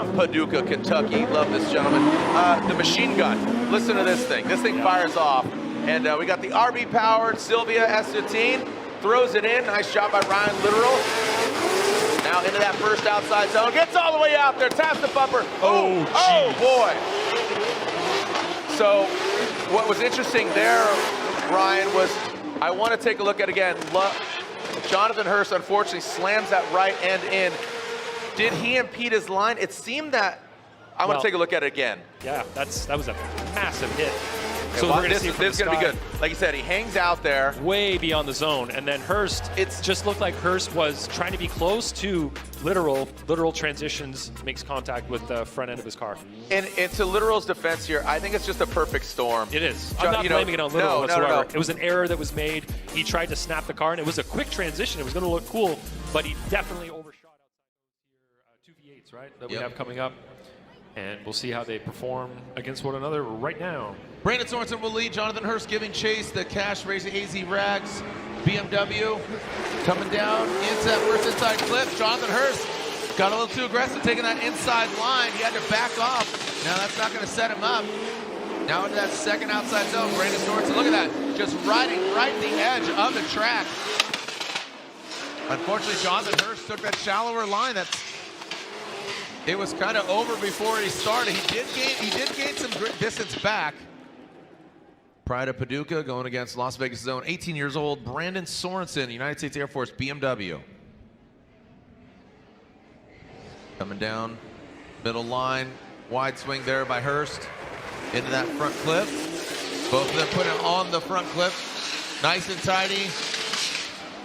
from Paducah, Kentucky. Love this gentleman. The machine gun. Listen to this thing. This thing fires off. And we got the RB-powered Sylvia S15. Throws it in. Nice job by Ryan Literal. Now into that first outside zone. Gets all the way out there. Taps the bumper. Oh boy. So what was interesting there, Ryan, was I want to take a look at again. Jonathan Hurst unfortunately slams that right end in. Did he impede his line? It seemed that. I want to take a look at it again. Yeah, that was a massive hit. So we're going to see. This is going to be good. Like you said, he hangs out there, way beyond the zone, and then Hurst. It just looked like Hurst was trying to be close to Literal transitions, makes contact with the front end of his car. And to Literal's defense here, I think it's just a perfect storm. It is. I'm not blaming it on Literal whatsoever. No. It was an error that was made. He tried to snap the car, and it was a quick transition. It was going to look cool, but he definitely overshot outside those 2 V8s, right, that we have coming up. And we'll see how they perform against one another right now. Brandon Sorensen will lead. Jonathan Hurst giving chase. The Cash Racing AZ Rags BMW coming down into that first inside clip. Jonathan Hurst got a little too aggressive taking that inside line. He had to back off. Now that's not going to set him up. Now into that second outside zone. Brandon Sorensen, look at that. Just riding right the edge of the track. Unfortunately, Jonathan Hurst took that shallower line. It was kind of over before he started. He did gain some distance back. Pride of Paducah going against Las Vegas Zone. 18 years old, Brandon Sorensen, United States Air Force, BMW. Coming down, middle line, wide swing there by Hurst. Into that front clip. Both of them put it on the front clip. Nice and tidy.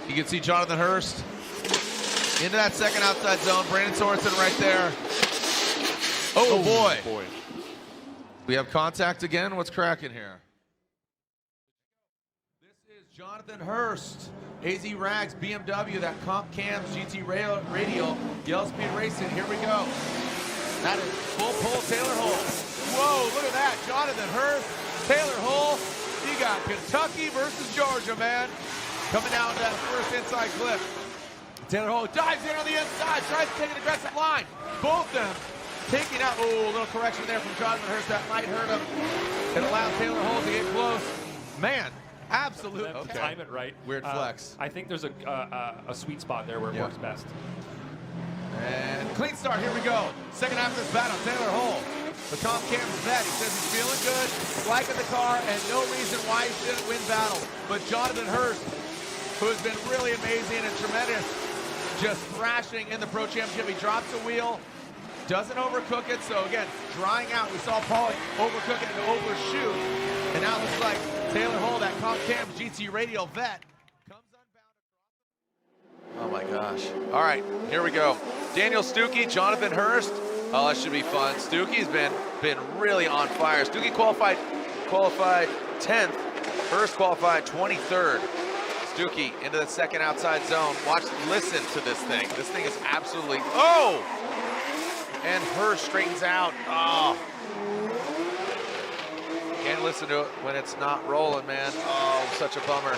You can see Jonathan Hurst into that second outside zone. Brandon Sorensen right there. Oh boy. We have contact again. What's cracking here? This is Jonathan Hurst, AZ Rags, BMW, that Comp Cams GT Radial, Yellow Speed Racing. Here we go. That is full pull Taylor Hole. Whoa, look at that. Jonathan Hurst, Taylor Hole. You got Kentucky versus Georgia, man. Coming down to that first inside clip. Taylor Hole dives in on the inside, tries to take an aggressive line. Both them taking out, a little correction there from Jonathan Hurst. That might hurt him. It allows Taylor Hole to get close. Man, absolutely. Time it right. Weird flex. I think there's a sweet spot there where it works best. And clean start, here we go. Second half of this battle, Taylor Hole. The Comp Cams vet, he says he's feeling good, liking the car, and no reason why he shouldn't win battle. But Jonathan Hurst, who has been really amazing and tremendous, just thrashing in the Pro Championship. He drops a wheel, doesn't overcook it. So again, drying out. We saw Paul overcook it and overshoot. And now it looks like Taylor Hole, that Comp Cams GT Radial vet, comes unbound. Oh my gosh. All right, here we go. Daniel Stooky, Jonathan Hurst. Oh, that should be fun. Stooky's been really on fire. Stooky qualified 10th. Hurst qualified 23rd. Stooky into the second outside zone. Listen to this thing. This thing is absolutely, and Hurst straightens out. Oh. Can't listen to it when it's not rolling, man. Oh, such a bummer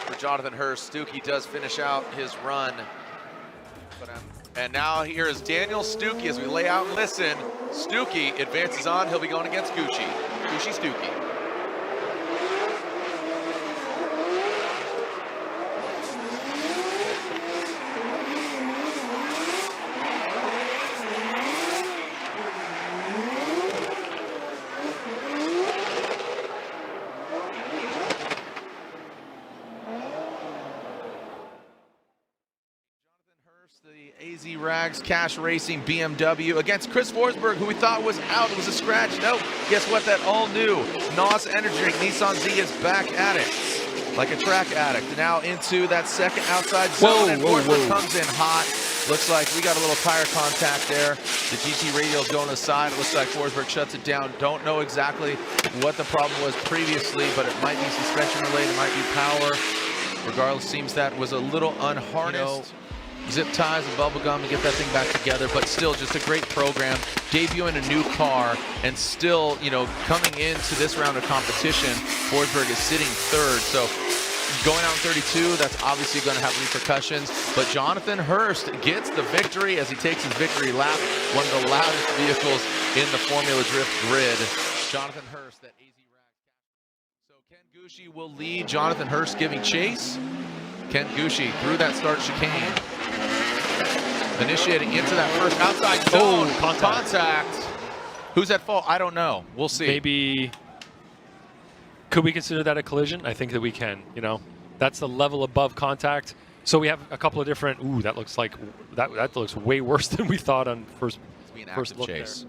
for Jonathan Hurst. Stooky does finish out his run. And now here is Daniel Stooky as we lay out and listen. Stooky advances on. He'll be going against Gucci. Gucci Stooky. The AZ Rags Cash Racing BMW against Chris Forsberg, who we thought was out. It was a scratch. Nope. Guess what? That all new NOS Energy Drink Nissan Z is back at it like a track addict. Now into that second outside zone, and Forsberg comes in hot. Looks like we got a little tire contact there. The GT Radial's going to the side. It looks like Forsberg shuts it down. Don't know exactly what the problem was previously, but it might be suspension related, it might be power. Regardless, seems that was a little unharnessed. Zip ties and bubble gum to get that thing back together, but still just a great program, debuting a new car, and still, coming into this round of competition, Forsberg is sitting third. So going out 32, that's obviously going to have repercussions. But Jonathan Hurst gets the victory as he takes his victory lap. One of the loudest vehicles in the Formula Drift grid. Jonathan Hurst, that AZ Rags. So Ken Gucci will lead. Jonathan Hurst giving chase. Ken Gucci through that start chicane. Initiating into that first outside zone. Oh, contact. Who's at fault? I don't know. We'll see. Maybe. Could we consider that a collision? I think that we can. You know, that's the level above contact. So we have a couple of different. Ooh, that looks like that looks way worse than we thought on first look chase.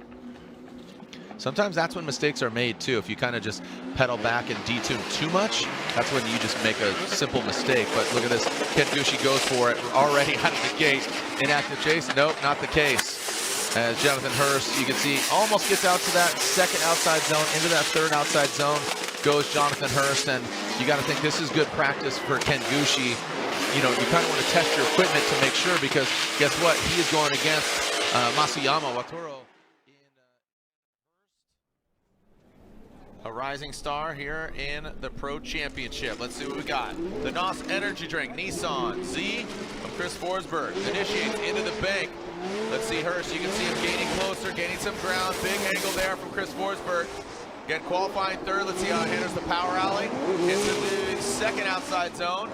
Sometimes that's when mistakes are made too. If you kind of just pedal back and detune too much, that's when you just make a simple mistake. But look at this. Ken Gucci goes for it already out of the gate. Inactive chase? Nope, not the case. As Jonathan Hurst, you can see, almost gets out to that second outside zone, into that third outside zone goes Jonathan Hurst. And you got to think this is good practice for Ken Gucci. You know, you kind of want to test your equipment to make sure, because guess what? He is going against Masayama Watoro. A rising star here in the Pro Championship. Let's see what we got. The NOS Energy Drink, Nissan Z of Chris Forsberg. Initiates into the bank. Let's see Hurst. You can see him gaining closer, gaining some ground. Big angle there from Chris Forsberg. Get qualifying third. Let's see how it enters the power alley. Into the second outside zone.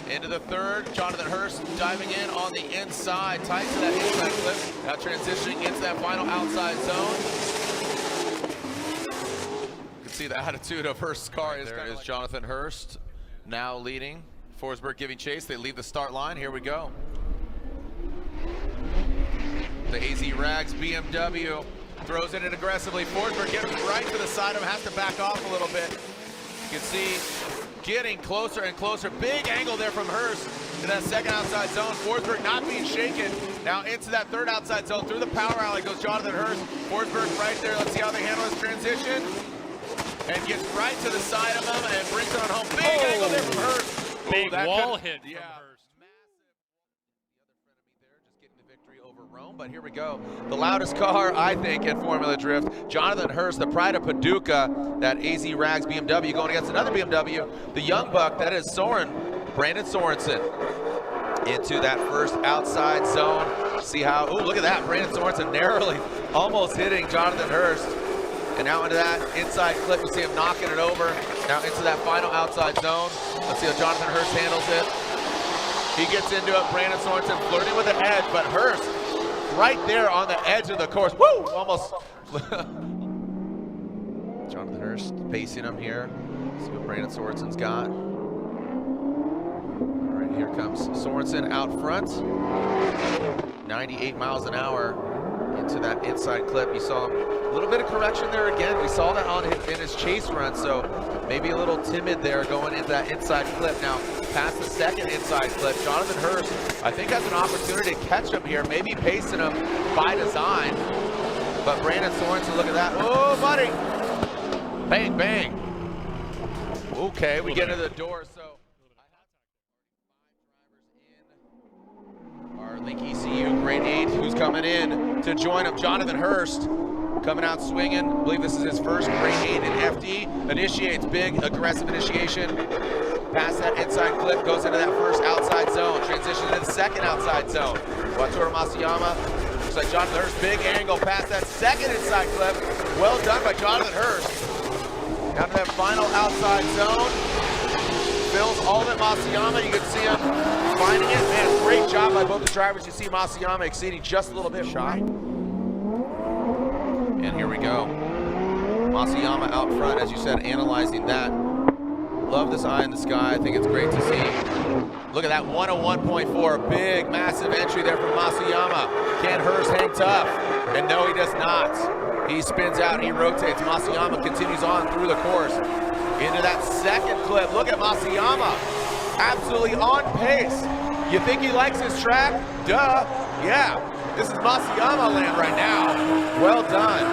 Into the third. Jonathan Hurst diving in on the inside. Tight to that inside clip. Now transitioning into that final outside zone. See the attitude of Hurst's car. There is Jonathan Hurst now leading. Forsberg giving chase. They leave the start line. Here we go. The AZ Rags BMW throws it in aggressively. Forsberg getting right to the side of him, has to back off a little bit. You can see getting closer and closer. Big angle there from Hurst in that second outside zone. Forsberg not being shaken. Now into that third outside zone. Through the power alley goes Jonathan Hurst. Forsberg right there. Let's see how they handle this transition. And gets right to the side of him and brings it on home. Big angle there from Hurst. Big wall hit from Hurst. Just getting the victory over Rome, but here we go. The loudest car, I think, in Formula Drift. Jonathan Hurst, the pride of Paducah, that AZ Rags BMW going against another BMW, the young buck, that is Brandon Sorensen. Into that first outside zone. See how, oh, look at that. Brandon Sorensen narrowly almost hitting Jonathan Hurst. And now into that inside clip, you see him knocking it over. Now into that final outside zone. Let's see how Jonathan Hurst handles it. He gets into it. Brandon Sorensen flirting with the edge, but Hurst right there on the edge of the course. Woo! Almost. Jonathan Hurst pacing him here. Let's see what Brandon Sorensen's got. All right, here comes Sorensen out front. 98 miles an hour. Into that inside clip. You saw a little bit of correction there again. We saw that in his chase run, so maybe a little timid there going into that inside clip. Now, past the second inside clip, Jonathan Hurst, I think, has an opportunity to catch him here, maybe pacing him by design. But Brandon Sorensen, look at that. Oh, buddy! Bang, bang. Okay, we get into the door, so. Link ECU grade 8, who's coming in to join him. Jonathan Hurst coming out swinging. I believe this is his first grade 8 in FD. Initiates big aggressive initiation. Past that inside clip, goes into that first outside zone. Transitions into the second outside zone. Watoro Masayama. Looks like Jonathan Hurst, big angle past that second inside clip. Well done by Jonathan Hurst. Down to that final outside zone. Fills all of it, Masayama. You can see him finding it. Man, great job by both the drivers. You see Masayama exceeding just a little bit shy. And here we go. Masayama out front, as you said, analyzing that. Love this eye in the sky. I think it's great to see. Look at that 101.4. Big, massive entry there from Masayama. Can Hurst hang tough? And no, he does not. He spins out, he rotates. Masayama continues on through the course. Into that second clip. Look at Masayama. Absolutely on pace. You think he likes his track? Duh. Yeah. This is Masayama land right now. Well done.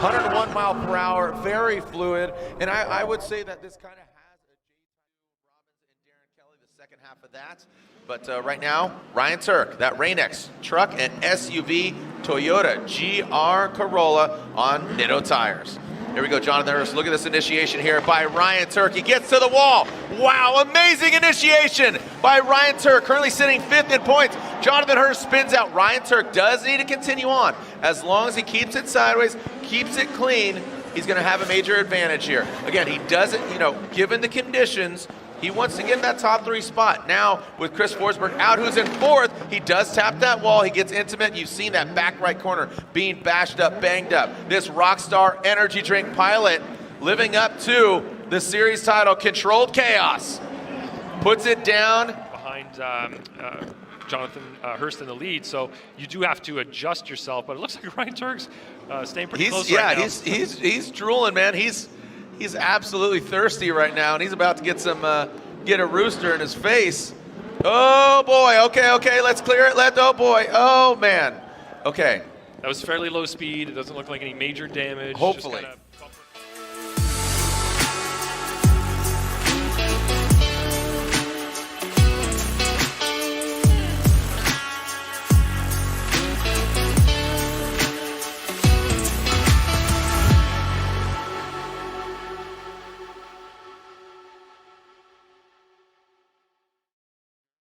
101 mile per hour. Very fluid. And I would say that this kind of has a J2 Robbins and Darren Kelly, the second half of that. But right now, Ryan Tuerck, that Rain-X truck and SUV Toyota GR Corolla on Nitto tires. Here we go, Jonathan Hurst. Look at this initiation here by Ryan Tuerck. He gets to the wall. Wow, amazing initiation by Ryan Tuerck, currently sitting 5th in points. Jonathan Hurst spins out. Ryan Tuerck does need to continue on. As long as he keeps it sideways, keeps it clean, he's going to have a major advantage here. Again, he doesn't, you know, given the conditions, he wants to get in that top 3 spot. Now, with Chris Forsberg out, who's in 4th, he does tap that wall. He gets intimate. You've seen that back right corner being bashed up, banged up. This Rockstar energy drink pilot living up to the series title, Controlled Chaos. Puts it down. Behind Jonathan Hurst in the lead, so you do have to adjust yourself, but it looks like Ryan Tuerck's staying pretty close right now. He's drooling, man. He's absolutely thirsty right now, and he's about to get some get a rooster in his face. Oh boy, okay, let's clear it. Oh boy, oh man. Okay. That was fairly low speed. It doesn't look like any major damage. Hopefully. Just kinda